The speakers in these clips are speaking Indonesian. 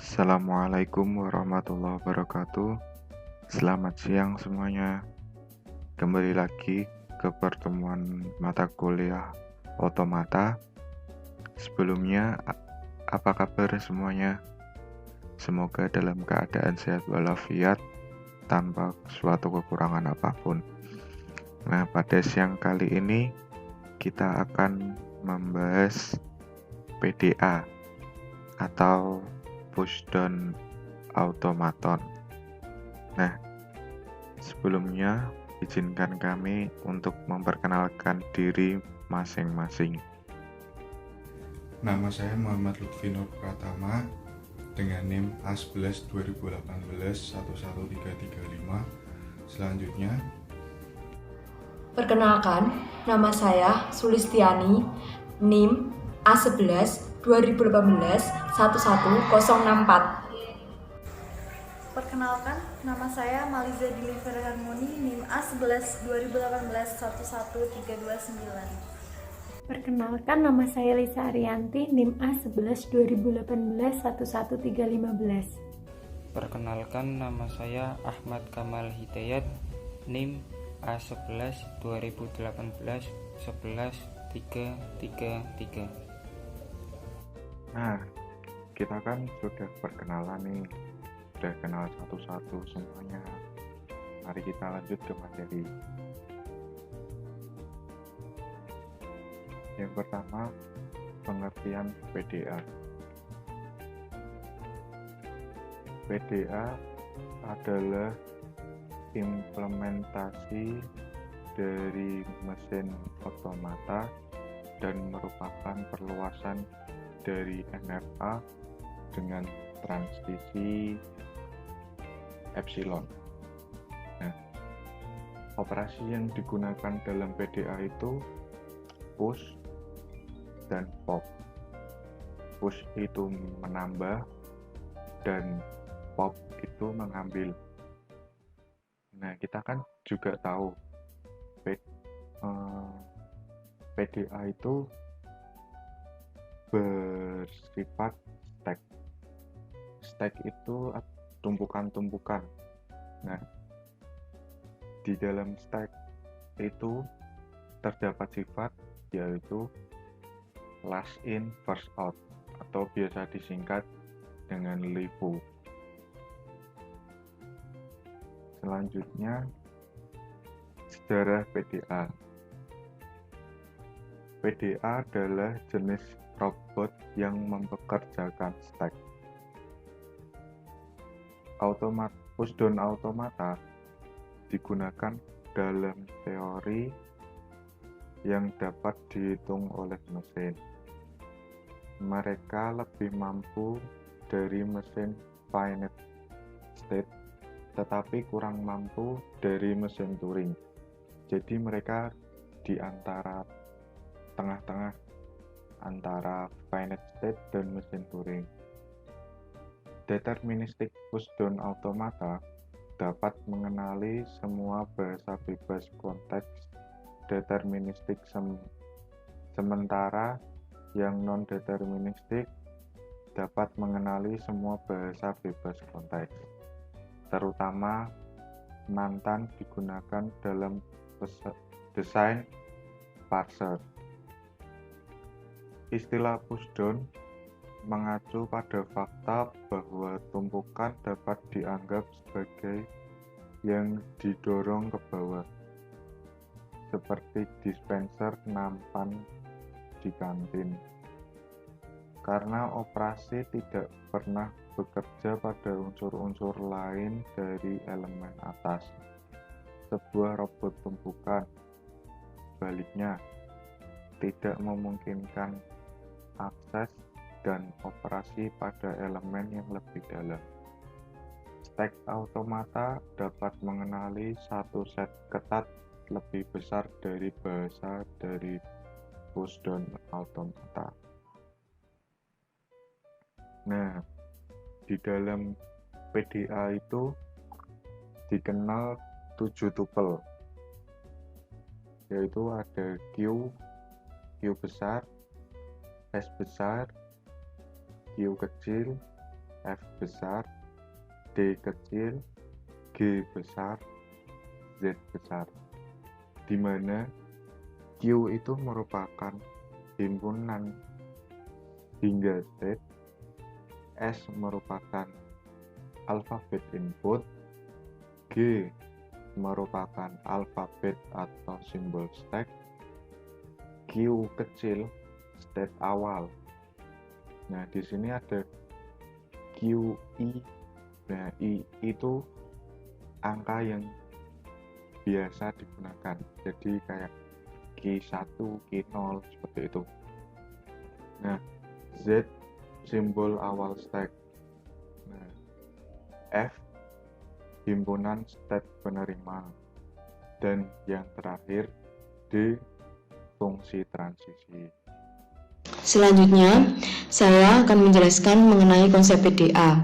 Assalamualaikum warahmatullahi wabarakatuh. Selamat siang semuanya. Kembali lagi ke pertemuan mata kuliah otomata. Sebelumnya, apa kabar semuanya? Semoga dalam keadaan sehat walafiat tanpa suatu kekurangan apapun. Nah, pada siang kali ini kita akan membahas PDA atau push down automaton. Nah, sebelumnya izinkan kami untuk memperkenalkan diri masing-masing. Nama saya Muhammad Lutfi Nur Pratama dengan NIM A11 2018 11335. Selanjutnya, Perkenalkan, nama saya Sulistiani, NIM A11 2018 11064. Perkenalkan, nama saya Maliza Deliver Harmoni, NIM A11 2018 11329. Perkenalkan, nama saya Lisa Arianti, NIM A11 2018 11315. Perkenalkan, nama saya Ahmad Kamal Hidayat, NIM A11 2018 11333. Nah, kita kan sudah perkenalan nih, sudah kenal satu-satu semuanya. Mari kita lanjut ke materi. Yang pertama, pengertian PDA. PDA adalah implementasi dari mesin otomata dan merupakan perluasan dari NFA dengan transisi epsilon. Nah, operasi yang digunakan dalam PDA itu push dan pop. Push itu menambah dan pop itu mengambil. Nah, kita kan juga tahu PDA itu bersifat stack. Stack itu tumpukan-tumpukan. Nah, di dalam stack itu terdapat sifat yaitu last in first out atau biasa disingkat dengan LIFO. Selanjutnya, sejarah PDA. PDA adalah jenis robot yang mempekerjakan stack. Push down automata digunakan dalam teori yang dapat dihitung oleh mesin. Mereka lebih mampu dari mesin finite state, tetapi kurang mampu dari mesin Turing. Jadi mereka di antara tengah-tengah antara finite state dan mesin Turing. Deterministic push down automata dapat mengenali semua bahasa bebas konteks deterministik, sementara yang non-deterministik dapat mengenali semua bahasa bebas konteks, terutama mantan digunakan dalam desain parser. Istilah pushdown mengacu pada fakta bahwa tumpukan dapat dianggap sebagai yang didorong ke bawah, seperti dispenser nampan di kantin. Karena operasi tidak pernah bekerja pada unsur-unsur lain dari elemen atas, sebuah robot tumpukan, sebaliknya, tidak memungkinkan akses dan operasi pada elemen yang lebih dalam. Stack automata dapat mengenali satu set ketat lebih besar dari bahasa dari push down automata. Nah, di dalam PDA itu dikenal 7 tuple, yaitu ada Q besar, S besar, Q kecil, F besar, D kecil, G besar, Z besar, di mana Q itu merupakan himpunan hingga Z, S merupakan alfabet input, G merupakan alfabet atau simbol stack, Q kecil state awal. Nah, di sini ada QI. Nah, I itu angka yang biasa digunakan. Jadi kayak Q1, Q0 seperti itu. Nah, Z simbol awal stack. Nah, F himpunan state penerima. Dan yang terakhir D fungsi transisi. Selanjutnya, saya akan menjelaskan mengenai konsep PDA.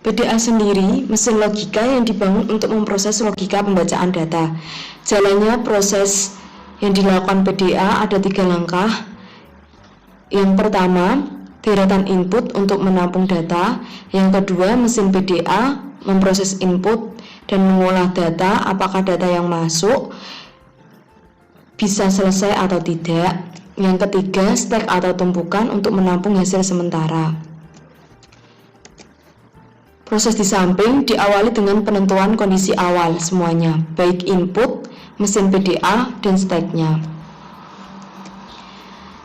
PDA sendiri mesin logika yang dibangun untuk memproses logika pembacaan data. Jalannya proses yang dilakukan PDA ada 3 langkah. Yang pertama, deretan input untuk menampung data. Yang kedua, mesin PDA memproses input dan mengolah data, apakah data yang masuk bisa selesai atau tidak. Yang ketiga, stack atau tumpukan untuk menampung hasil sementara. Proses di samping diawali dengan penentuan kondisi awal semuanya, baik input, mesin PDA, dan stacknya.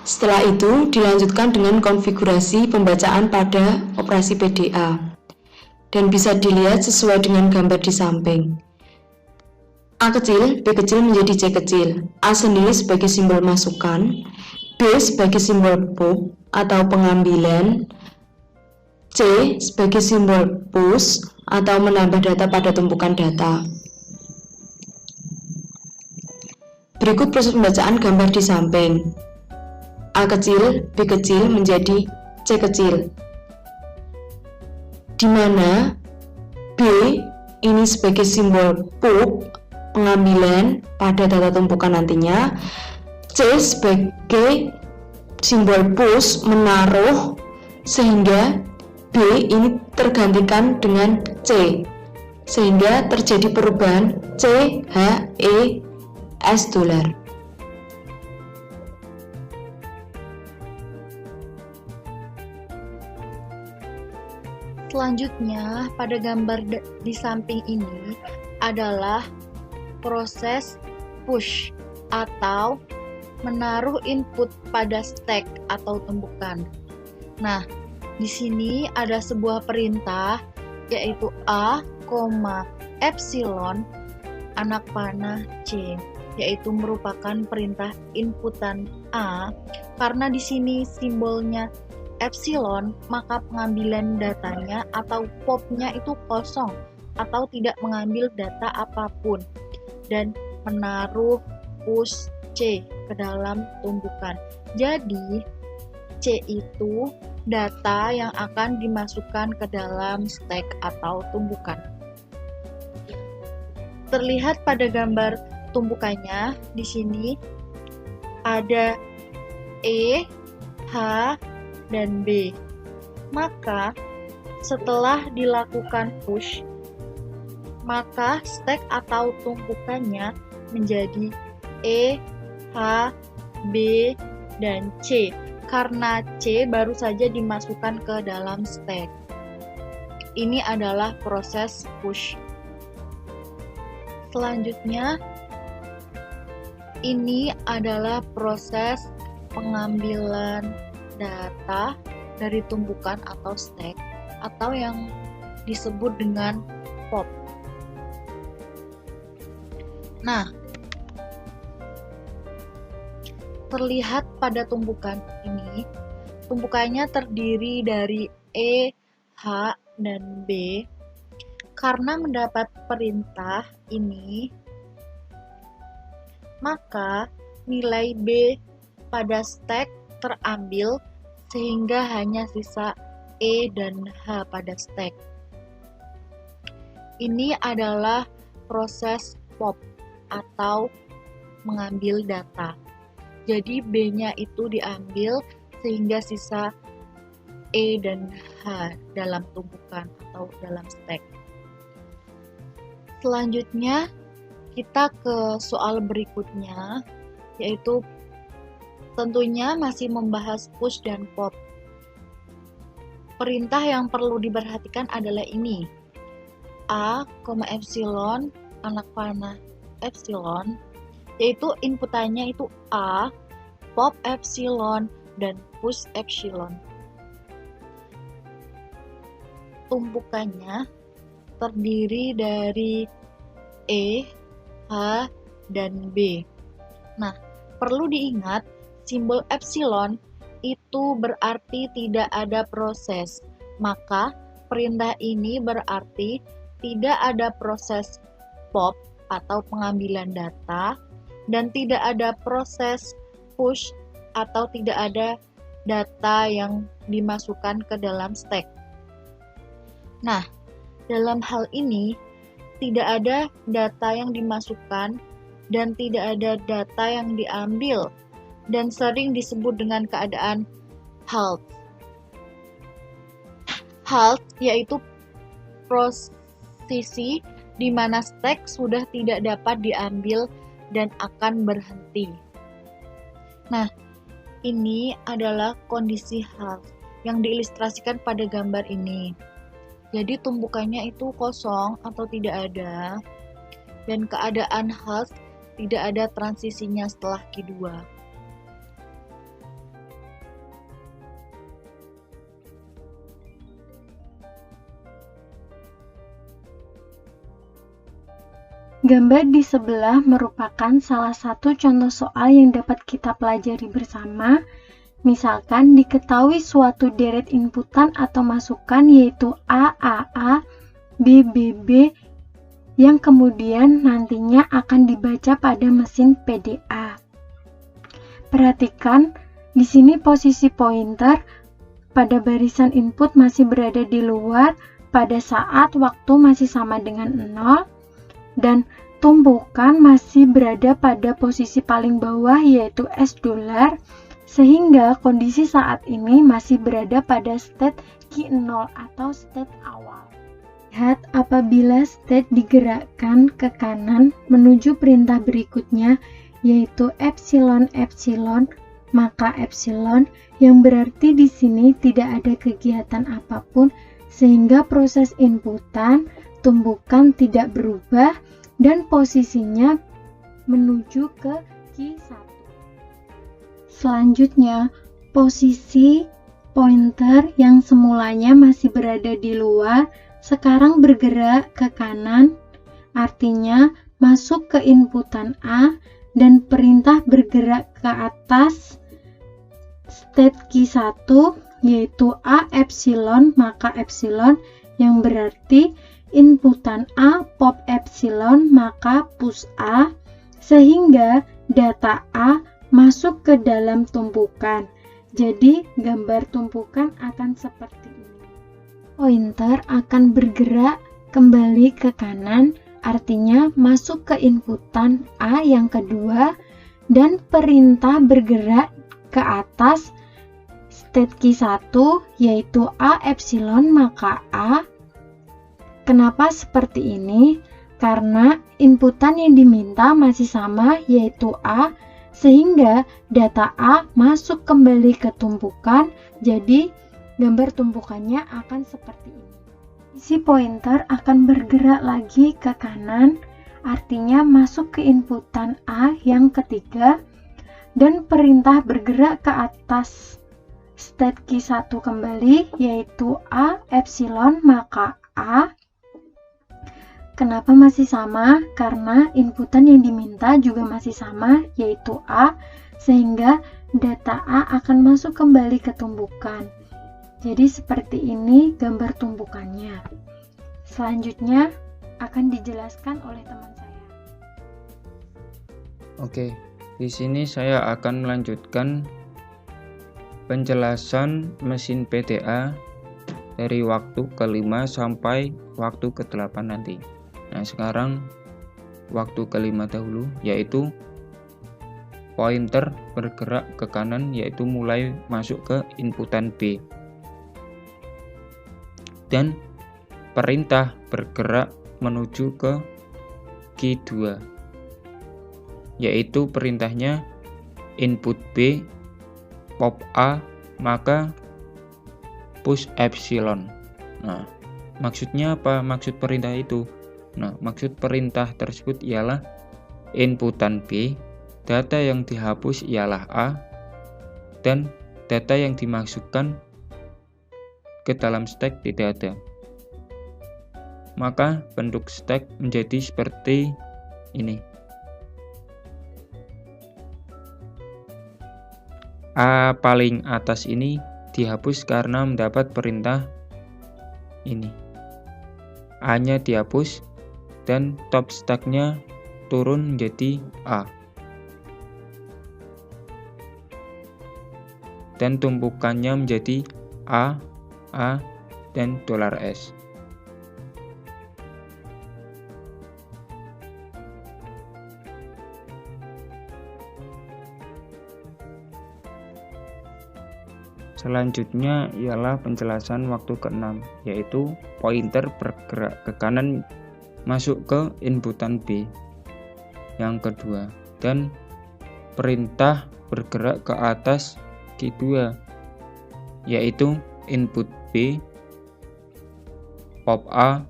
Setelah itu, dilanjutkan dengan konfigurasi pembacaan pada operasi PDA, dan bisa dilihat sesuai dengan gambar di samping. A kecil, B kecil menjadi C kecil, A sendiri sebagai simbol masukan, B sebagai simbol pop atau pengambilan, C sebagai simbol push atau menambah data pada tumpukan data. Berikut proses pembacaan gambar di samping. A kecil, B kecil menjadi C kecil, di mana B ini sebagai simbol pop pengambilan pada data tumpukan nantinya, C sebagai simbol push menaruh, sehingga B ini tergantikan dengan C, sehingga terjadi perubahan C, H, E, S $. Selanjutnya, pada gambar di samping ini adalah proses push atau menaruh input pada stack atau tumpukan. Nah, di sini ada sebuah perintah yaitu A, epsilon anak panah C, yaitu merupakan perintah inputan A. Karena di sini simbolnya epsilon, maka pengambilan datanya atau popnya itu kosong atau tidak mengambil data apapun, dan menaruh push C ke dalam tumpukan. Jadi C itu data yang akan dimasukkan ke dalam stack atau tumpukan. Terlihat pada gambar tumpukannya di sini ada E, H, dan B. Maka setelah dilakukan push, maka stack atau tumpukannya menjadi E, H, B, dan C, karena C baru saja dimasukkan ke dalam stack. Ini adalah proses push. Selanjutnya, ini adalah proses pengambilan data dari tumpukan atau stack, atau yang disebut dengan pop. Nah, terlihat pada tumpukan ini, tumpukannya terdiri dari E, H, dan B. Karena mendapat perintah ini, maka nilai B pada stack terambil sehingga hanya sisa E dan H pada stack. Ini adalah proses pop atau mengambil data. Jadi B-nya itu diambil sehingga sisa E dan H dalam tumpukan atau dalam stack. Selanjutnya kita ke soal berikutnya, yaitu tentunya masih membahas push dan pop. Perintah yang perlu diperhatikan adalah ini. A, epsilon, anak panah epsilon, yaitu inputannya itu A, pop epsilon, dan push epsilon. Tumpukannya terdiri dari E, H, dan B. Nah, perlu diingat, simbol epsilon itu berarti tidak ada proses. Maka, perintah ini berarti tidak ada proses pop atau pengambilan data, dan tidak ada proses push atau tidak ada data yang dimasukkan ke dalam stack. Nah, dalam hal ini, tidak ada data yang dimasukkan dan tidak ada data yang diambil, dan sering disebut dengan keadaan halt. Halt yaitu posisi di mana stack sudah tidak dapat diambil dan akan berhenti. Nah, ini adalah kondisi halt yang diilustrasikan pada gambar ini. Jadi tumpukannya itu kosong atau tidak ada, dan keadaan halt tidak ada transisinya setelah Q2. Gambar di sebelah merupakan salah satu contoh soal yang dapat kita pelajari bersama. Misalkan diketahui suatu deret inputan atau masukan yaitu A, B, B, yang kemudian nantinya akan dibaca pada mesin PDA. Perhatikan, di sini posisi pointer pada barisan input masih berada di luar pada saat waktu masih sama dengan 0, dan tumpukan masih berada pada posisi paling bawah yaitu $, sehingga kondisi saat ini masih berada pada state Q0 atau state awal. Lihat, apabila state digerakkan ke kanan menuju perintah berikutnya yaitu epsilon, maka epsilon yang berarti di sini tidak ada kegiatan apapun sehingga proses inputan tumpukan tidak berubah dan posisinya menuju ke Q1. Selanjutnya, posisi pointer yang semulanya masih berada di luar sekarang bergerak ke kanan, artinya masuk ke inputan A dan perintah bergerak ke atas state Q1 yaitu A epsilon, maka epsilon yang berarti inputan A pop epsilon, maka push A, sehingga data A masuk ke dalam tumpukan. Jadi, gambar tumpukan akan seperti ini. Pointer akan bergerak kembali ke kanan, artinya masuk ke inputan A yang kedua, dan perintah bergerak ke atas state Q1 yaitu A epsilon, maka A. Kenapa seperti ini? Karena inputan yang diminta masih sama yaitu A, sehingga data A masuk kembali ke tumpukan, jadi gambar tumpukannya akan seperti ini. Isi pointer akan bergerak lagi ke kanan, artinya masuk ke inputan A yang ketiga, dan perintah bergerak ke atas state Q1 kembali, yaitu A epsilon, maka A. Kenapa masih sama? Karena inputan yang diminta juga masih sama, yaitu A, sehingga data A akan masuk kembali ke tumpukan. Jadi seperti ini gambar tumpukannya. Selanjutnya akan dijelaskan oleh teman saya. Oke, di sini saya akan melanjutkan penjelasan mesin PDA dari waktu ke-5 sampai waktu ke-8 nanti. Nah, sekarang waktu ke-5 dahulu, yaitu pointer bergerak ke kanan, yaitu mulai masuk ke inputan B. dan perintah bergerak menuju ke key 2, yaitu perintahnya input B, pop A, maka push epsilon. Nah, maksudnya apa maksud perintah itu? Nah, maksud perintah tersebut ialah inputan B, data yang dihapus ialah A, dan data yang dimasukkan ke dalam stack tidak ada. Maka bentuk stack menjadi seperti ini. A paling atas ini dihapus karena mendapat perintah ini. A-nya dihapus dan top stack-nya turun menjadi A. Dan tumpukannya menjadi A, dan $S. Selanjutnya ialah penjelasan waktu ke-6, yaitu pointer bergerak ke kanan masuk ke inputan B yang kedua, dan perintah bergerak ke atas Q2, yaitu input B, pop A,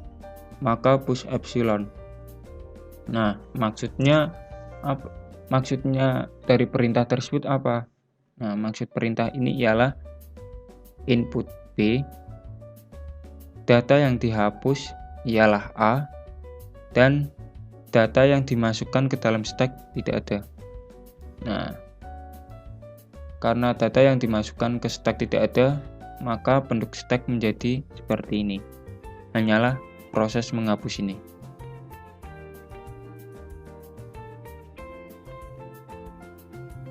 maka push epsilon. Nah, maksudnya apa? Maksudnya dari perintah tersebut apa? Nah, maksud perintah ini ialah input B, data yang dihapus ialah A, dan data yang dimasukkan ke dalam stack tidak ada. Nah, karena data yang dimasukkan ke stack tidak ada, maka bentuk stack menjadi seperti ini. Hanyalah proses menghapus ini.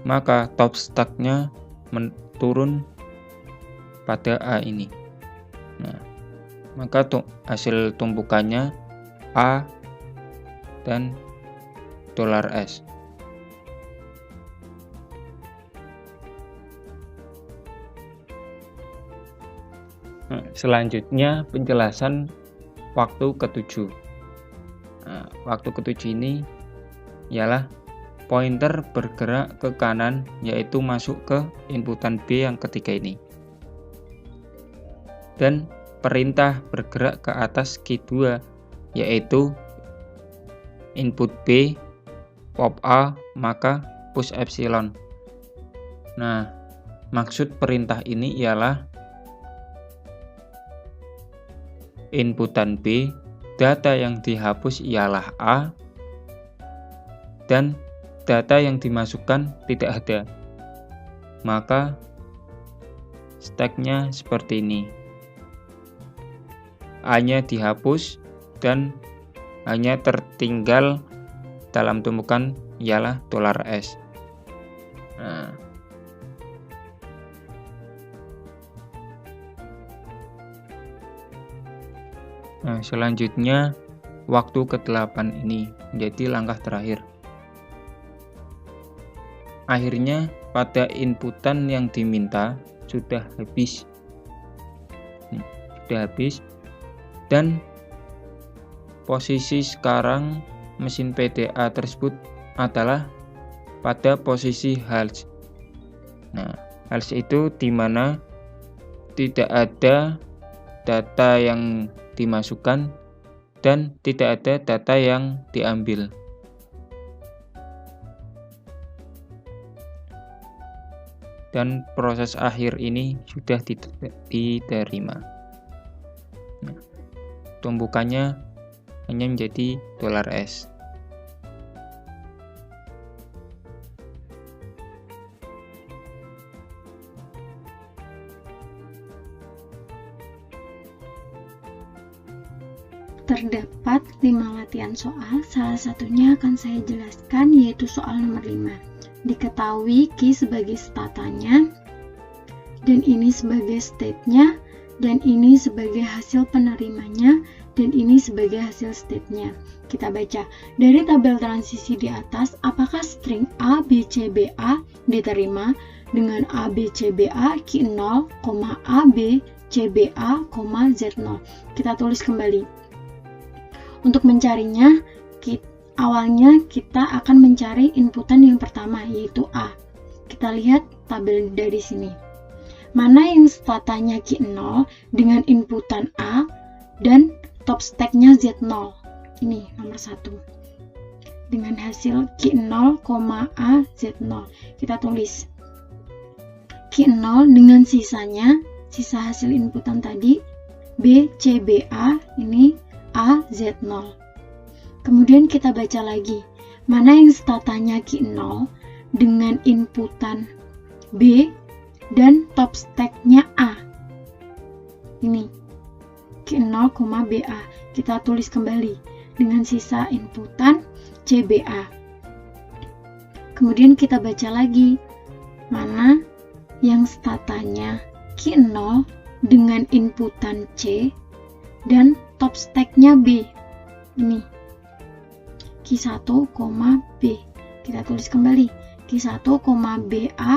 Maka top stack-nya turun pada A ini. Nah, maka hasil tumpukannya A dan $S. Nah, selanjutnya penjelasan waktu ke-7. Nah, waktu ke-7 ini ialah pointer bergerak ke kanan, yaitu masuk ke inputan B yang ketiga ini. Dan perintah bergerak ke atas Q2, yaitu input B, pop A, maka push epsilon. Nah, maksud perintah ini ialah inputan B, data yang dihapus ialah A, dan data yang dimasukkan tidak ada. Maka stack-nya seperti ini. A-nya dihapus dan hanya tertinggal dalam tumpukan ialah $S. Nah, selanjutnya waktu ke-8 ini menjadi langkah terakhir. Akhirnya pada inputan yang diminta sudah habis. Dan posisi sekarang mesin PDA tersebut adalah pada posisi halts. Nah, halts itu di mana tidak ada data yang dimasukkan dan tidak ada data yang diambil. Dan proses akhir ini sudah diterima. Nah, tumpukannya hanya menjadi $S. Terdapat 5 latihan soal, salah satunya akan saya jelaskan, yaitu soal nomor 5. Diketahui key sebagai statanya, dan ini sebagai state-nya, dan ini sebagai hasil penerimanya, dan ini sebagai hasil state-nya. Kita baca dari tabel transisi di atas, apakah string A, B, C, B, A diterima dengan A, B, C, B, A, key 0, A, B, CBA, Z0. Kita tulis kembali. Untuk mencarinya, awalnya kita akan mencari inputan yang pertama, yaitu A. Kita lihat tabel dari sini. Mana yang statanya Q0 dengan inputan A dan top stack-nya Z0. Ini nomor 1. Dengan hasil Q0, A, Z0. Kita tulis Q0 dengan sisanya, sisa hasil inputan tadi, B, CBA, ini A, Z0. Kemudian kita baca lagi, mana yang statanya Q0 dengan inputan B dan top stack-nya A. Ini Q0, BA. Kita tulis kembali dengan sisa inputan CBA. Kemudian kita baca lagi, mana yang statanya Q0 dengan inputan C dan top stack-nya B. Ini Q1, B. Kita tulis kembali Q1, BA,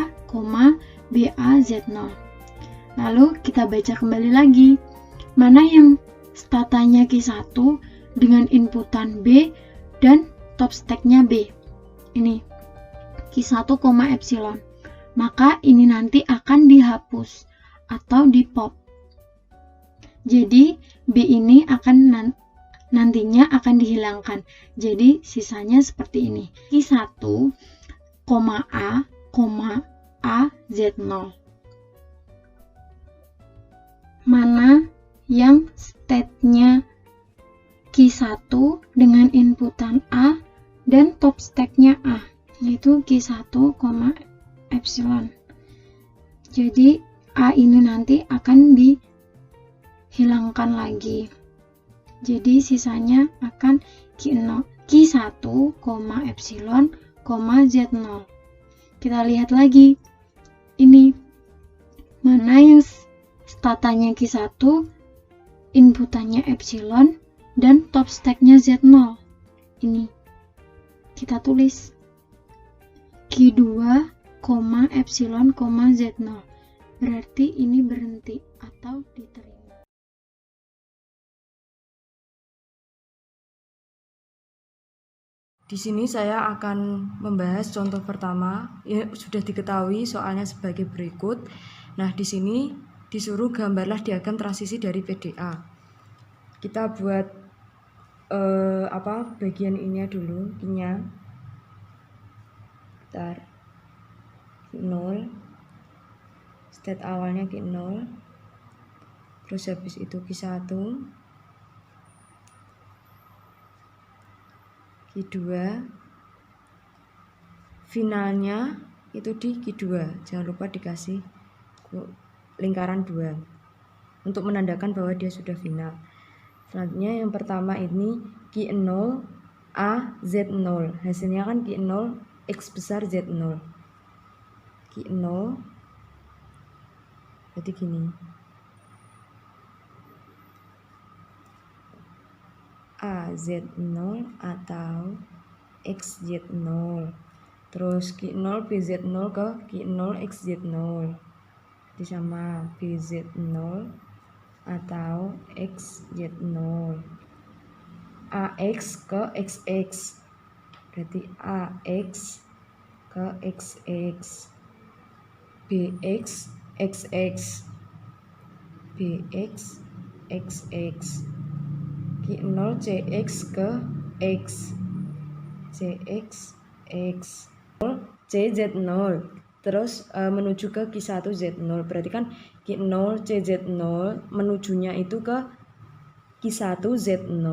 BA, Z0. Lalu kita baca kembali lagi, mana yang statanya Q1 dengan inputan B dan top stack-nya B. Ini Q1, epsilon. Maka ini nanti akan dihapus atau di-pop. Jadi B ini akan nantinya akan dihilangkan. Jadi sisanya seperti ini. Q1, A, Z0. Mana yang state-nya Q1 dengan inputan A dan top stack-nya A, yaitu Q1, epsilon. Jadi A ini nanti akan dihilangkan lagi. Jadi sisanya akan Q1, epsilon, Z0. Kita lihat lagi. Ini mana yang statanya Q1, inputannya epsilon, dan top stack-nya Z0. Ini kita tulis Q2, epsilon, Z0. Berarti ini berhenti atau diterima. Di sini saya akan membahas contoh pertama. Ya, sudah diketahui soalnya sebagai berikut. Nah, di sini disuruh gambarlah diagram transisi dari PDA. Kita buat bagian ini dulu, ininya. Bentar. Q0. State awalnya Q0. Terus habis itu Q1. Q2, finalnya itu di Q2. Jangan lupa dikasih lingkaran 2 untuk menandakan bahwa dia sudah final. Selanjutnya yang pertama ini Q0, A, Z0. Hasilnya kan Q0, X besar Z0. Q0 berarti gini. AZ0 atau XZ0. Terus Q0 BZ0 ke Q0 XZ0. Jadi sama BZ0 atau XZ0. AX ke XX. Berarti AX ke XX. BX XX. BX XX. Q0 CX ke X. CX X. CZ0. Terus menuju ke Q1 Z0. Berarti kan Q0 CZ0 menujunya itu ke Q1 Z0.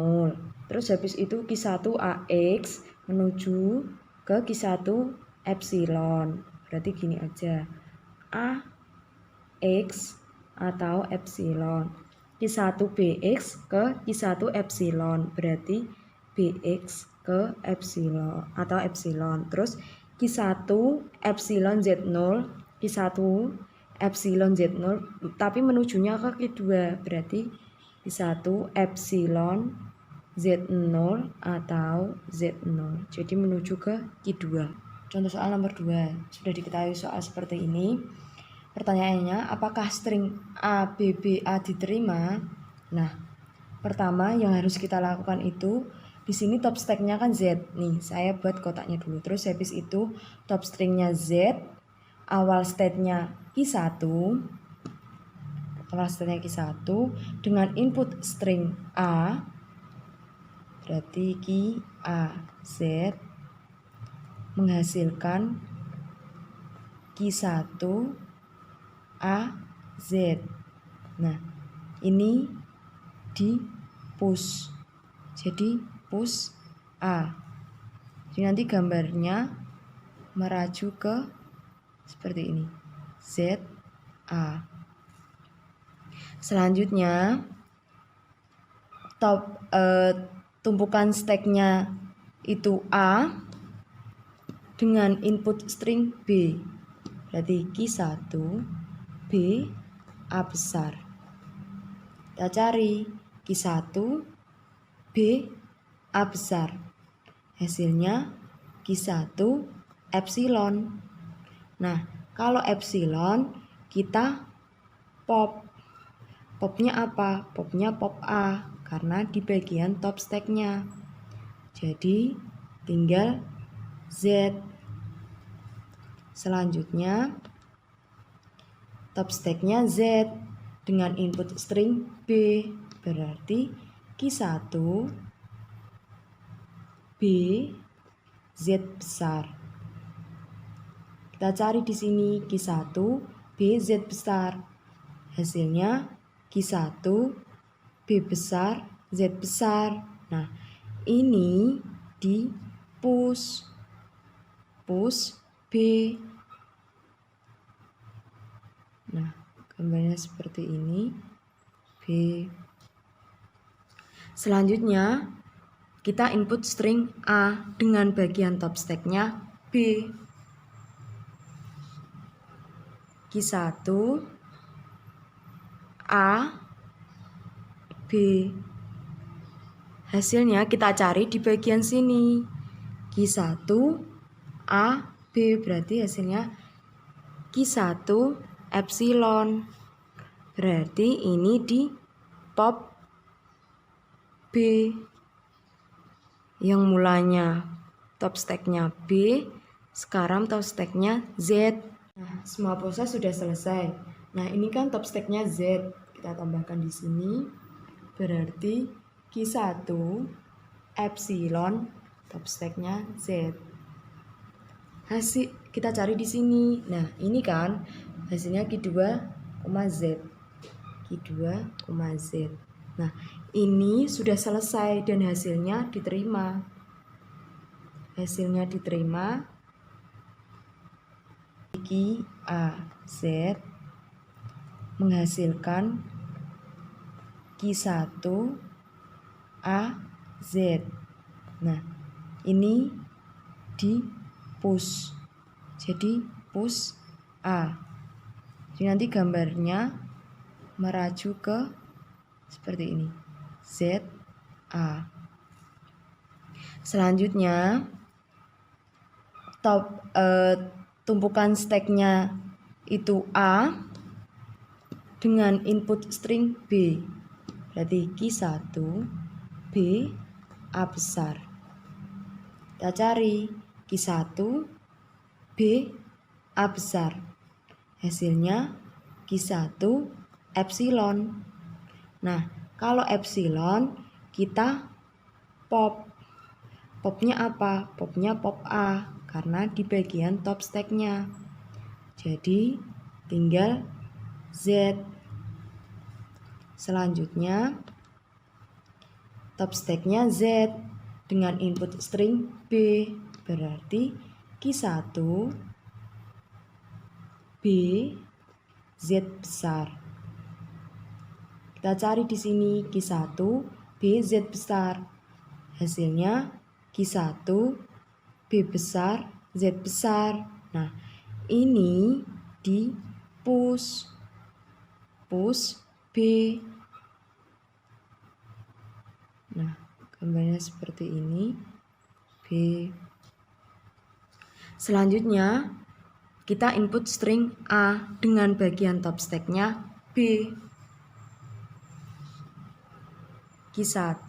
Terus habis itu Q1 AX menuju ke Q1 epsilon. Berarti gini aja. AX atau epsilon. Q1 BX ke Q1 epsilon. Berarti BX ke epsilon atau epsilon. Terus Q1 epsilon Z0, Q1 epsilon Z0, tapi menujunya ke Q2. Berarti Q1 epsilon Z0 atau Z0. Jadi menuju ke Q2. Contoh soal nomor 2. Sudah diketahui soal seperti ini. Pertanyaannya, apakah string A, B, B, A diterima? Nah, pertama yang harus kita lakukan itu, di sini top stacknya kan Z. Nih, saya buat kotaknya dulu. Terus habis itu top stringnya Z, awal state-nya Q1, dengan input string A, berarti Q, A, Z, menghasilkan Q1, A, Z. Nah, ini di push. Jadi push A. Jadi nanti gambarnya meraju ke seperti ini. Z, A. Selanjutnya tumpukan stacknya itu A dengan input string B. Berarti Q1, B, A besar. Kita cari Q1, B, A besar. Hasilnya Q1 epsilon. Nah, kalau epsilon kita pop. Popnya apa? Popnya pop A karena di bagian top stacknya. Jadi tinggal Z. Selanjutnya top stacknya Z dengan input string B, berarti Q1 B Z besar. Kita cari di sini Q1 B Z besar. Hasilnya Q1 B besar Z besar. Nah, ini di push B. Nah, gambarnya seperti ini. B. Selanjutnya kita input string A dengan bagian top stacknya B. Q1 A B. Hasilnya kita cari di bagian sini. Q1 A B, berarti hasilnya Q1 epsilon. Berarti ini di pop B. Yang mulanya top stacknya B, sekarang top stacknya Z. Nah, semua proses sudah selesai. Nah, ini kan top stacknya Z. Kita tambahkan di sini. Berarti Q1 epsilon top stacknya Z. Hasil kita cari di sini. Nah, ini kan hasilnya Q2, Z. Q2, Z. Nah, ini sudah selesai dan hasilnya diterima. Hasilnya diterima. Q, A, Z menghasilkan Q1 A Z. Nah, ini di push. Jadi push A. Jadi nanti gambarnya meraju ke seperti ini. Z A. Selanjutnya tumpukan stacknya itu A dengan input string B. Berarti Q1 B A besar. Kita cari Q1 B A besar. Hasilnya Q1 epsilon. Nah, kalau epsilon kita pop. Popnya apa? Popnya pop A karena di bagian top stacknya. Jadi tinggal Z. Selanjutnya top stacknya Z dengan input string B, berarti Q1 B Z besar. Kita cari di sini Q1 B Z besar. Hasilnya Q1 B besar Z besar. Nah, ini di push B. Nah, gambarnya seperti ini. B. Selanjutnya kita input string A dengan bagian top stack-nya B. Q1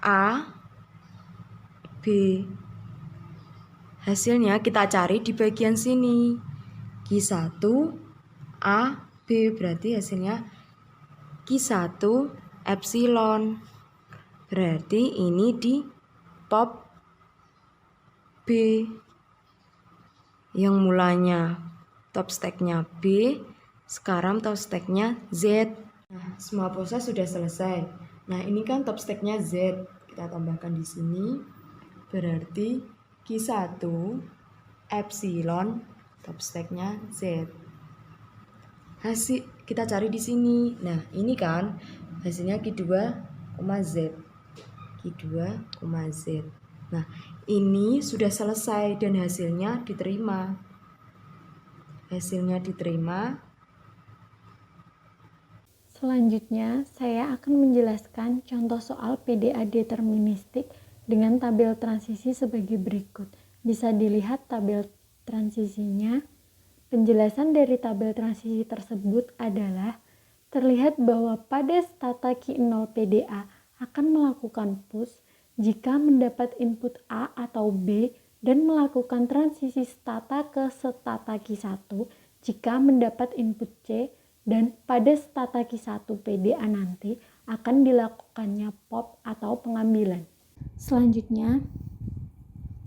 A B. Hasilnya kita cari di bagian sini. Q1 A B, berarti hasilnya Q1 epsilon. Berarti ini di top B. Yang mulanya top stack-nya B, sekarang top stack-nya Z. Nah, semua proses sudah selesai. Nah, ini kan top stack-nya Z. Kita tambahkan di sini. Berarti Q1 epsilon top stack-nya Z. Hasil kita cari di sini. Nah, ini kan hasilnya Q2, Z. Q2, Z. Nah, ini sudah selesai dan hasilnya diterima. Hasilnya diterima. Selanjutnya, saya akan menjelaskan contoh soal PDA deterministik dengan tabel transisi sebagai berikut. Bisa dilihat tabel transisinya. Penjelasan dari tabel transisi tersebut adalah terlihat bahwa pada stata Q0 PDA akan melakukan push jika mendapat input A atau B dan melakukan transisi stata ke stata Q1 jika mendapat input C, dan pada stata Q1 PDA nanti akan dilakukannya pop atau pengambilan. Selanjutnya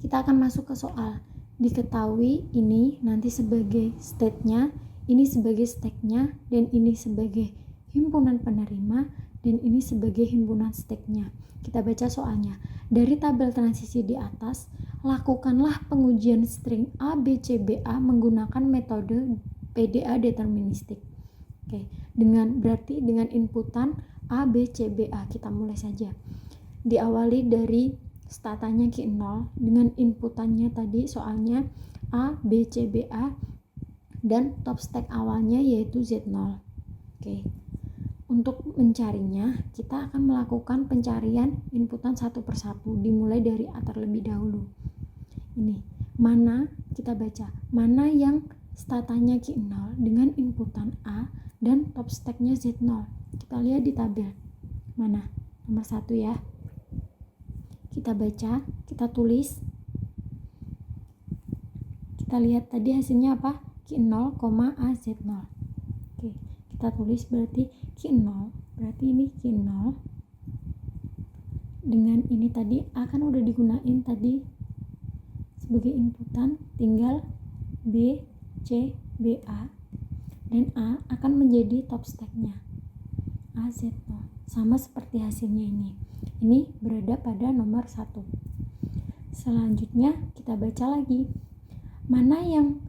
kita akan masuk ke soal. Diketahui ini nanti sebagai state-nya, ini sebagai stack-nya, dan ini sebagai himpunan penerima, dan ini sebagai himpunan stack-nya. Kita baca soalnya. Dari tabel transisi di atas, lakukanlah pengujian string A, B, C, B, A menggunakan metode PDA deterministik. Oke, berarti dengan inputan A, B, C, B, A. Kita mulai saja. Diawali dari statanya Q0 dengan inputannya tadi soalnya A, B, C, B, A dan top stack awalnya yaitu Z0. Oke. Untuk mencarinya, kita akan melakukan pencarian inputan satu persatu, dimulai dari A terlebih dahulu. Ini, mana kita baca, mana yang statanya Q0 dengan inputan A dan top stacknya Z0. Kita lihat di tabel. Mana? Nomor 1 ya. Kita baca, kita tulis. Kita lihat tadi hasilnya apa? Q0, A, Z0. Oke, kita tulis berarti Q0, berarti ini Q0 dengan ini tadi akan udah digunain tadi sebagai inputan, tinggal B, C, B, A dan A akan menjadi top stacknya AZ0, sama seperti hasilnya ini berada pada nomor 1. Selanjutnya kita baca lagi, mana yang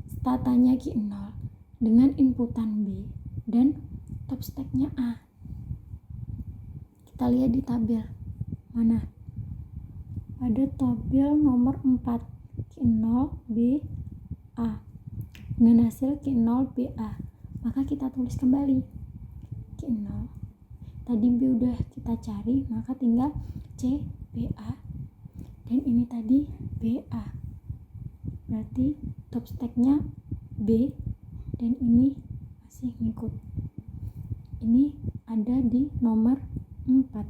statanya Q0 dengan inputan B dan top stacknya A. Kita lihat di tabel. Mana? Pada tabel nomor 4, Q0 B A dengan hasil Q0 B A. Maka kita tulis kembali Q0. Tadi B udah kita cari, maka tinggal C B A dan ini tadi B A. Berarti top stacknya B dan ini masih ngikut. Ini ada di nomor 4.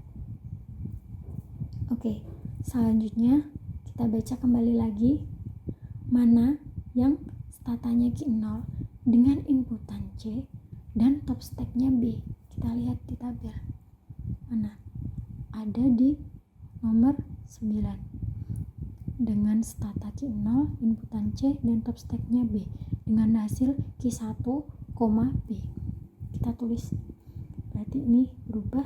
Oke, selanjutnya kita baca kembali lagi, mana yang statanya Q0 dengan inputan C dan top stacknya B. Kita lihat di tabel. Mana? Ada di nomor 9 dengan stata Q0, inputan C dan top stacknya B dengan hasil Q1, B. Kita tulis. Berarti ini berubah.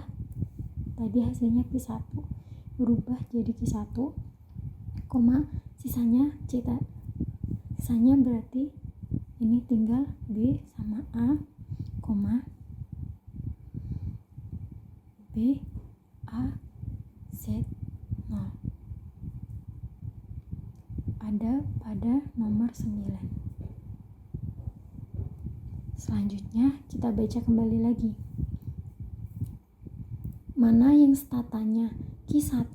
Tadi hasilnya Q1 berubah jadi Q1, sisanya C. Sisanya berarti ini tinggal B sama A, B A Z 0. Ada pada nomor 9. Selanjutnya kita baca kembali lagi. Mana yang statanya Q1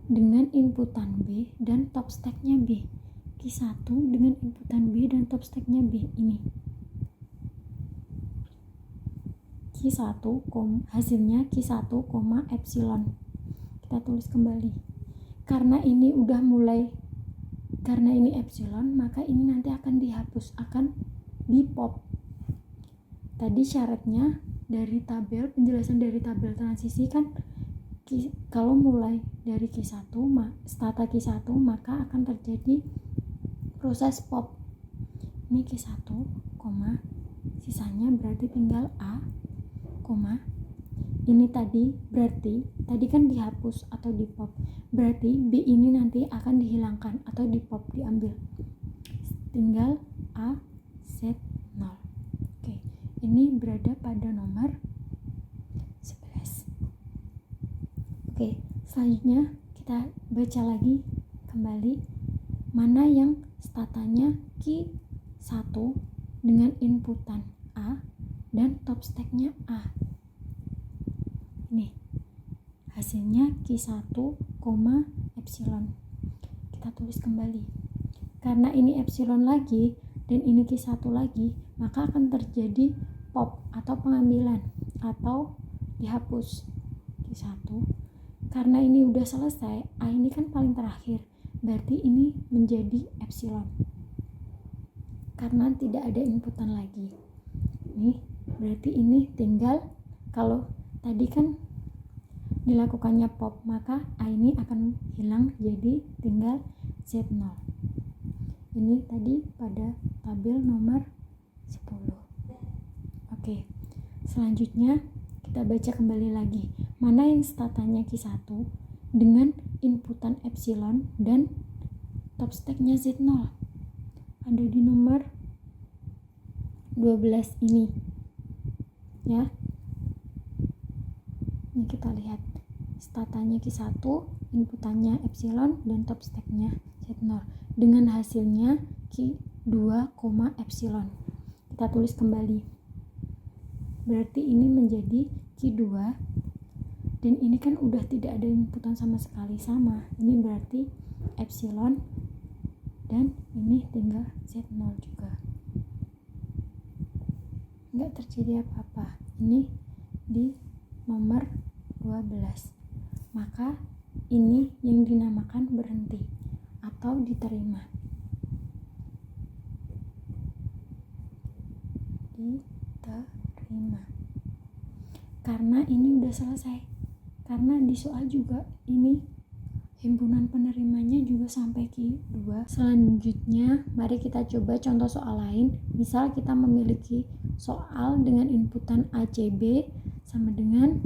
dengan inputan B dan top stacknya B. Q1 dengan inputan B dan top stacknya B ini. Q1, hasilnya Q1, epsilon. Kita tulis kembali. Karena ini epsilon, maka ini nanti akan dihapus, akan di pop. Tadi syaratnya dari tabel, penjelasan dari tabel transisi kan, kalau mulai dari Q1, stata Q1, maka akan terjadi proses pop. Ini Q1, sisanya berarti tinggal A, ini berarti tadi kan dihapus atau di pop, berarti B ini nanti akan dihilangkan atau di pop, diambil, tinggal A Z0. Oke, ini berada pada nomor 11. Oke, selanjutnya kita baca lagi kembali mana yang statanya Q1 dengan inputan A dan top stacknya A. Ini hasilnya Q1, epsilon. Kita tulis kembali. Karena ini epsilon lagi dan ini Q1 lagi, maka akan terjadi pop atau pengambilan atau dihapus Q1. Karena ini udah selesai, A ini kan paling terakhir, berarti ini menjadi epsilon. Karena tidak ada inputan lagi. Nih, berarti ini tinggal, kalau tadi kan dilakukannya pop, maka A ini akan hilang jadi tinggal Z0. Ini tadi pada tabel nomor 10. Oke, selanjutnya kita baca kembali lagi. Mana yang statanya Q1 dengan inputan epsilon dan top stacknya Z0. Ada di nomor 12 ini. Ya. Ini kita lihat statanya Q1, inputannya epsilon dan top stacknya Z0 dengan hasilnya Q2, epsilon. Kita tulis kembali. Berarti ini menjadi Q2 dan ini kan udah tidak ada inputan sama sekali, sama. Ini berarti epsilon dan ini tinggal Z0 juga. Nggak terjadi apa-apa. Ini di nomor 12. Maka ini yang dinamakan berhenti atau diterima. Diterima. Karena ini udah selesai. Karena di soal juga ini himpunan penerimanya juga sampai Q2. Selanjutnya, mari kita coba contoh soal lain. Misal kita memiliki soal dengan inputan ACB sama dengan,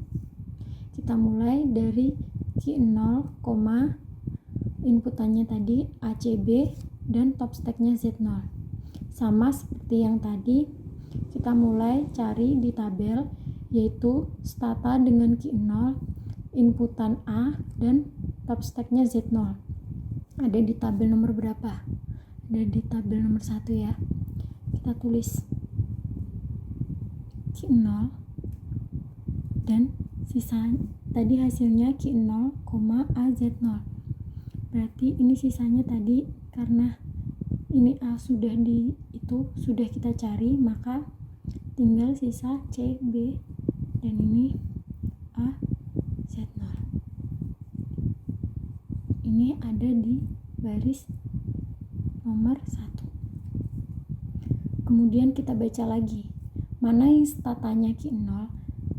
kita mulai dari Q0, inputannya tadi ACB dan top stacknya Z0. Sama seperti yang tadi, kita mulai cari di tabel, yaitu stata dengan Q0, inputan A dan top stacknya Z0. Ada di tabel nomor berapa? Ada di tabel nomor 1 ya. Kita tulis Q0 dan sisa tadi hasilnya Q0, AZ0. Berarti ini sisanya tadi, karena ini A sudah sudah kita cari, maka tinggal sisa C, B, dan ini A, Z0. Ini ada di baris nomor 1. Kemudian kita baca lagi. Mana yang statanya Q0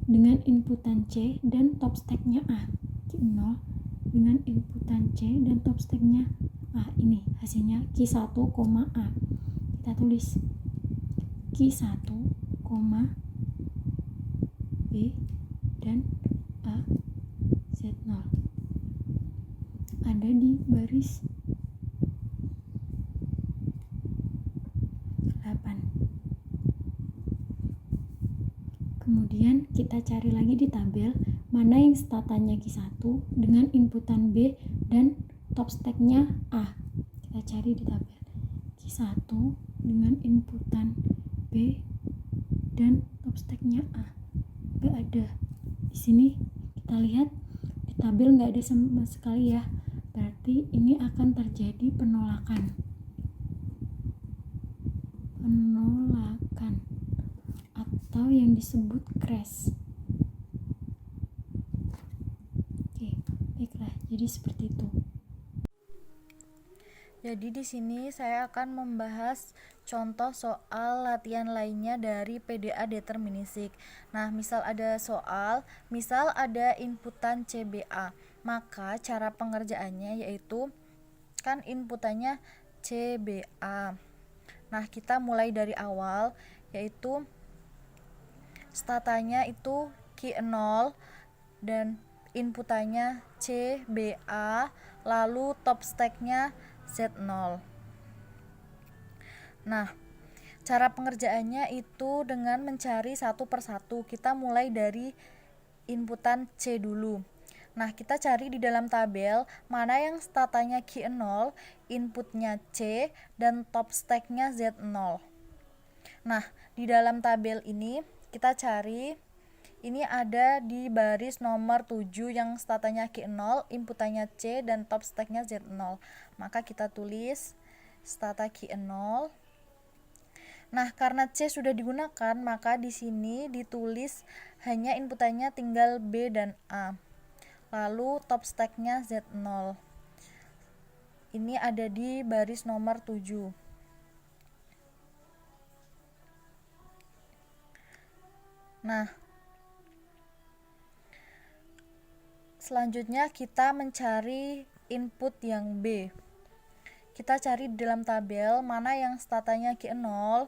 dengan inputan C dan top stacknya A. Q0 dengan inputan C dan top stacknya A. Ini hasilnya Q1, A. Kita tulis Q1, B dan A, Z0. Ada di baris 8. Kemudian kita cari lagi di tabel mana yang statanya Q1 dengan inputan B dan top stacknya A. Kita cari di tabel Q1 dengan inputan B dan top stacknya A. Nggak ada. Di sini kita lihat di tabel nggak ada sama sekali ya. Berarti ini akan terjadi penolakan. penolakan atau yang disebut crash. Oke, baiklah. Jadi seperti itu. Jadi di sini saya akan membahas contoh soal latihan lainnya dari PDA deterministik. Nah, misal ada inputan CBA, maka cara pengerjaannya yaitu kan inputannya CBA. Nah, kita mulai dari awal, yaitu statanya itu Q0 dan inputannya CBA, lalu top stacknya Z0. Nah, cara pengerjaannya itu dengan mencari satu persatu. Kita mulai dari inputan C dulu. Nah, kita cari di dalam tabel mana yang statanya Q0, inputnya C, dan top stacknya Z0. Nah, di dalam tabel ini kita cari, ini ada di baris nomor 7 yang statanya Q0, inputannya C, dan top stacknya Z0. Maka kita tulis stata Q0. Nah, karena C sudah digunakan, maka di sini ditulis hanya inputannya tinggal B dan A. Lalu top stacknya Z0. Ini ada di baris nomor 7. Nah, selanjutnya kita mencari input yang B. Kita cari di dalam tabel mana yang statanya Q0,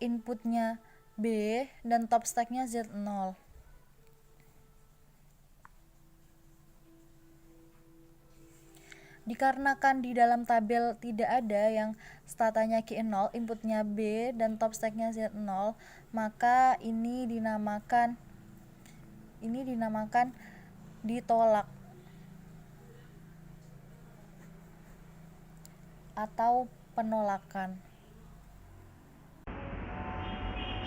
inputnya B, dan top stacknya Z0. Dikarenakan di dalam tabel tidak ada yang statanya Q0, inputnya B, dan top stacknya Z0, maka ini dinamakan ditolak atau penolakan.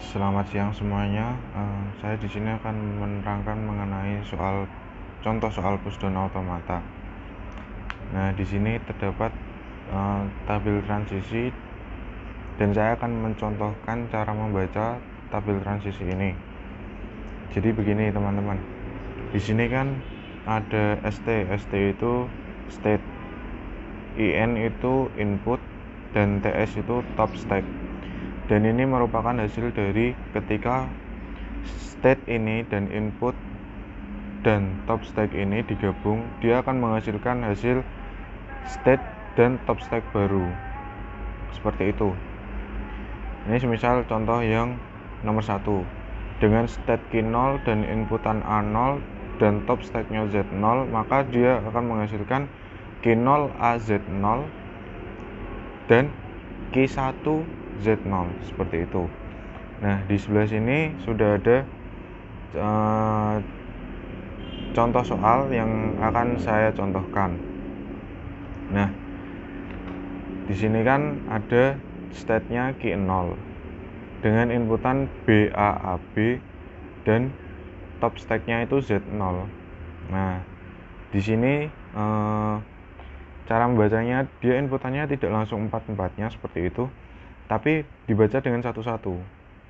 Selamat siang semuanya. Saya di sini akan menerangkan mengenai contoh soal pushdown automata. Nah, di sini terdapat tabel transisi dan saya akan mencontohkan cara membaca tabel transisi ini. Jadi begini teman-teman. Di sini kan ada ST itu state, IN itu input, dan TS itu top stack. Dan ini merupakan hasil dari ketika state ini dan input dan top stack ini digabung, dia akan menghasilkan hasil state dan top stack baru. Seperti itu. Ini semisal contoh yang nomor 1. Dengan state Q0 dan inputan A0 dan top stacknya Z0, maka dia akan menghasilkan Q0 AZ0 dan Q1 Z0, seperti itu. Nah, di sebelah sini sudah ada contoh soal yang akan saya contohkan. Nah, di sini kan ada state-nya Q0 dengan inputan BAAB dan top stack-nya itu Z0. Nah, di sini cara membacanya, dia inputannya tidak langsung 4-4-nya seperti itu, tapi dibaca dengan satu-satu.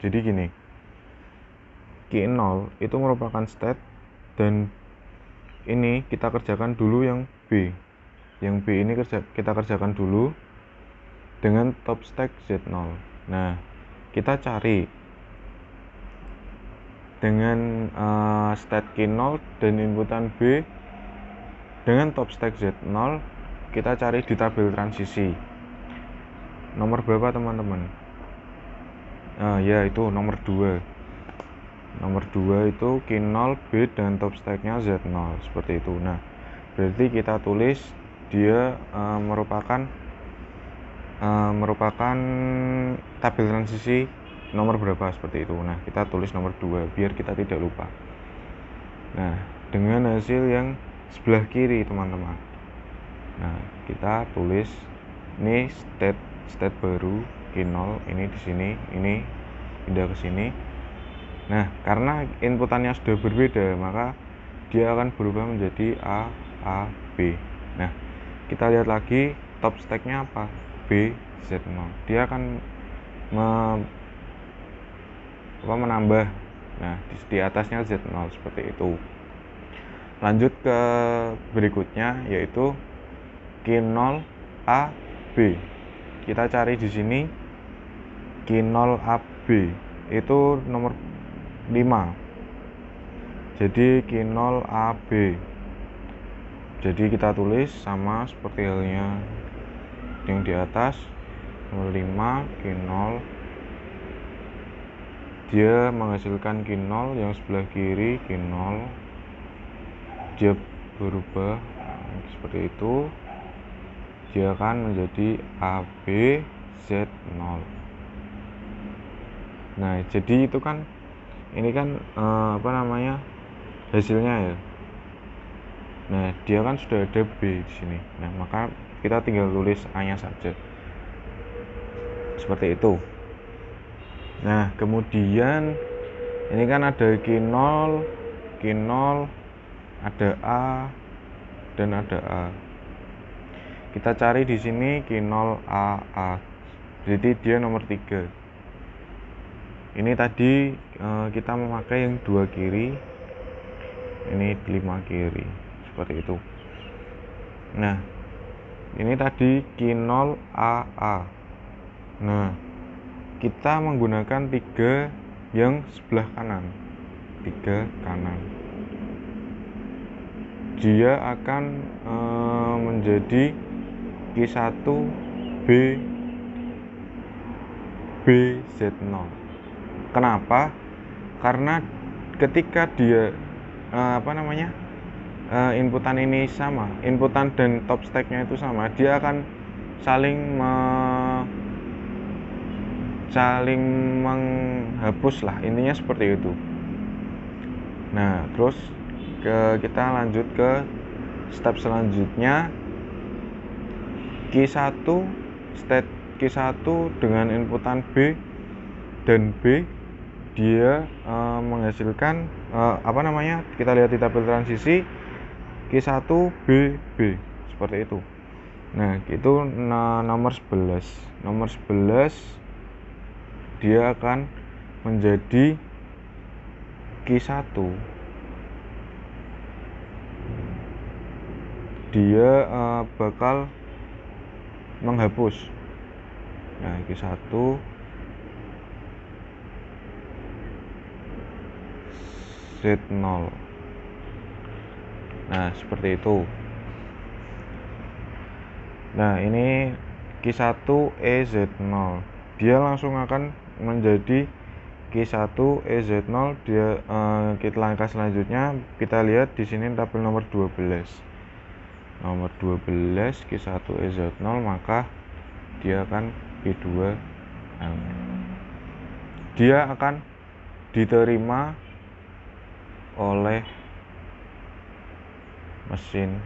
Jadi gini, Q0 itu merupakan state, dan ini kita kerjakan dulu yang B. Yang B ini kita kerjakan dulu dengan top stack Z0. Nah, kita cari dengan state Q0 dan inputan B dengan top stack Z0, kita cari di tabel transisi. Nomor berapa teman-teman? Ya, itu nomor 2. Nomor 2 itu Q0 B dan top stacknya Z0, seperti itu. Nah, berarti kita tulis dia merupakan tabel transisi nomor berapa, seperti itu. Nah, kita tulis nomor 2 biar kita tidak lupa. Nah, dengan hasil yang sebelah kiri teman-teman. Nah, kita tulis ini state baru Q0, ini di sini, ini pindah ke sini. Nah, karena inputannya sudah berbeda, maka dia akan berubah menjadi A, A, B. Nah, kita lihat lagi top stacknya apa? B, Z0. Dia akan menambah. Nah, di atasnya Z0 seperti itu. Lanjut ke berikutnya yaitu Q0AB. Kita cari di sini Q0AB itu nomor 5. Jadi Q0AB. Jadi kita tulis sama seperti halnya yang di atas, nomor 5 Q0. Dia menghasilkan Q0, yang sebelah kiri Q0. Dia berubah seperti itu. Dia akan menjadi ABZ0. Nah, jadi itu kan ini kan hasilnya ya. Nah, dia kan sudah ada B di sini. Nah, maka kita tinggal tulis A-nya saja. Seperti itu. Nah, kemudian ini kan ada Q0, ada A dan ada A. Kita cari di sini Q0AA. Jadi dia nomor 3. Ini tadi kita memakai yang 2 kiri. Ini 5 kiri. Seperti itu. Nah, ini tadi Q0AA. Nah, kita menggunakan 3 yang sebelah kanan. 3 kanan. Dia akan menjadi Q1B BZ0. Kenapa? Karena ketika dia inputan ini sama, inputan dan top stack-nya itu sama, dia akan saling menghapus lah, intinya seperti itu. Nah, terus kita lanjut ke step selanjutnya. Q1 state Q1 dengan inputan B dan B, dia menghasilkan kita lihat di tabel transisi Q1 BB seperti itu. Nah, itu nomor 11. Nomor 11 dia akan menjadi Q1. Dia bakal menghapus. Nah, Q1 Z0. Nah, seperti itu. Nah, ini Q1 EZ0. Dia langsung akan menjadi Q1 EZ0. Dia kita langkah selanjutnya kita lihat di sini tabel nomor 12. Nomor 12 Q1 EZ0, maka dia akan Q2. Dia akan diterima oleh mesin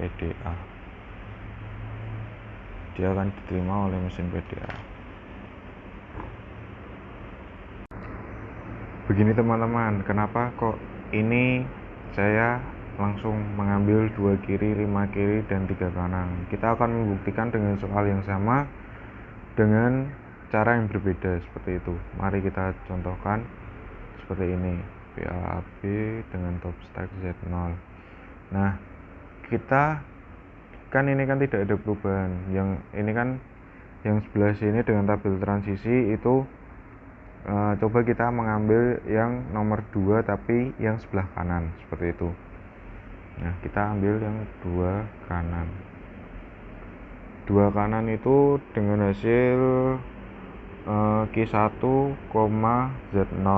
PDA. Dia akan diterima oleh mesin PDA. Begini teman-teman, kenapa kok ini saya langsung mengambil 2 kiri, 5 kiri, dan 3 kanan. Kita akan membuktikan dengan soal yang sama dengan cara yang berbeda seperti itu. Mari kita contohkan seperti ini, PAB dengan top stack Z0. Nah, kita kan ini kan tidak ada perubahan. Yang ini kan yang sebelah sini dengan tabel transisi itu coba kita mengambil yang nomor 2 tapi yang sebelah kanan seperti itu. Nah, kita ambil yang 2 kanan. 2 kanan itu dengan hasil Q1, Z0.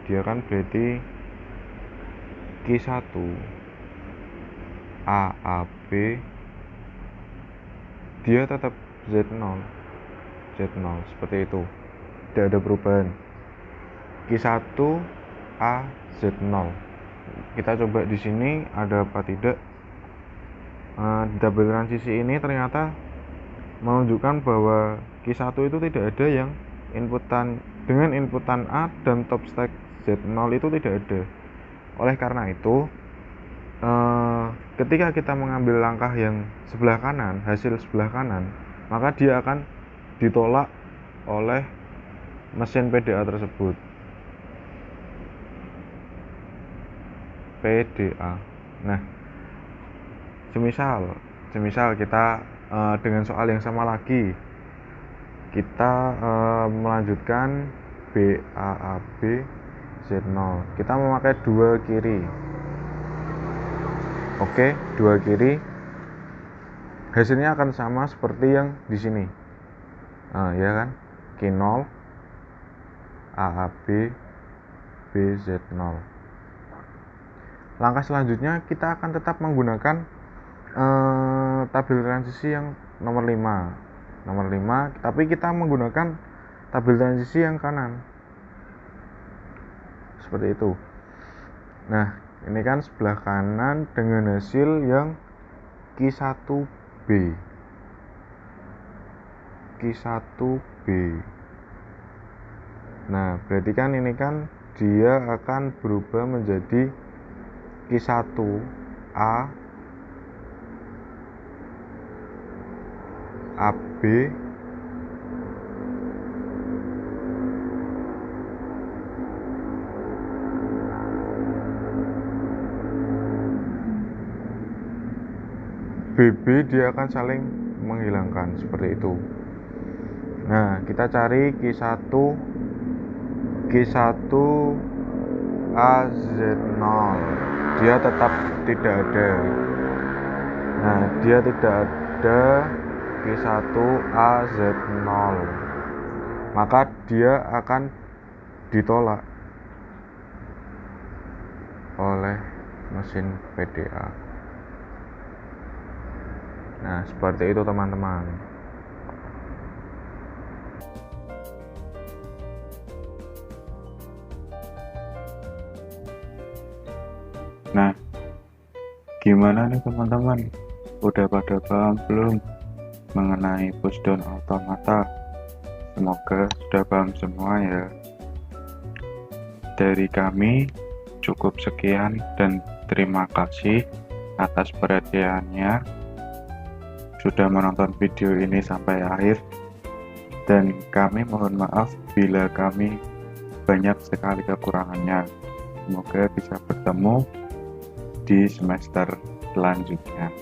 Dia kan berarti Q1 AAB, dia tetap Z0 seperti itu, tidak ada perubahan. Q1 A Z0. Kita coba di sini ada apa tidak. Double transisi ini ternyata menunjukkan bahwa Q1 itu tidak ada yang inputan dengan inputan A dan top stack Z0 itu tidak ada. Oleh karena itu ketika kita mengambil langkah yang sebelah kanan, hasil sebelah kanan, maka dia akan ditolak oleh mesin PDA tersebut. PDA. Nah, semisal kita dengan soal yang sama lagi, kita melanjutkan BAAB Z0. Kita memakai dua kiri. Oke, dua kiri. Hasilnya akan sama seperti yang di sini. Ya kan? Q0 AAB BZ0. Langkah selanjutnya kita akan tetap menggunakan tabel transisi yang nomor 5, tapi kita menggunakan tabel transisi yang kanan seperti itu. Nah, ini kan sebelah kanan dengan hasil yang Q1B. Nah, berarti kan ini kan dia akan berubah menjadi Q1A AB BB, dia akan saling menghilangkan seperti itu. Nah, kita cari Q1 AZ0, dia tetap tidak ada. Nah, dia tidak ada Q1 AZ0, maka dia akan ditolak oleh mesin PDA. Nah, seperti itu teman-teman. Nah, gimana nih teman-teman? Udah pada paham belum mengenai push down automata? Semoga sudah paham semua ya. Dari kami cukup sekian dan terima kasih atas perhatiannya sudah menonton video ini sampai akhir, dan kami mohon maaf bila kami banyak sekali kekurangannya. Semoga bisa bertemu di semester selanjutnya.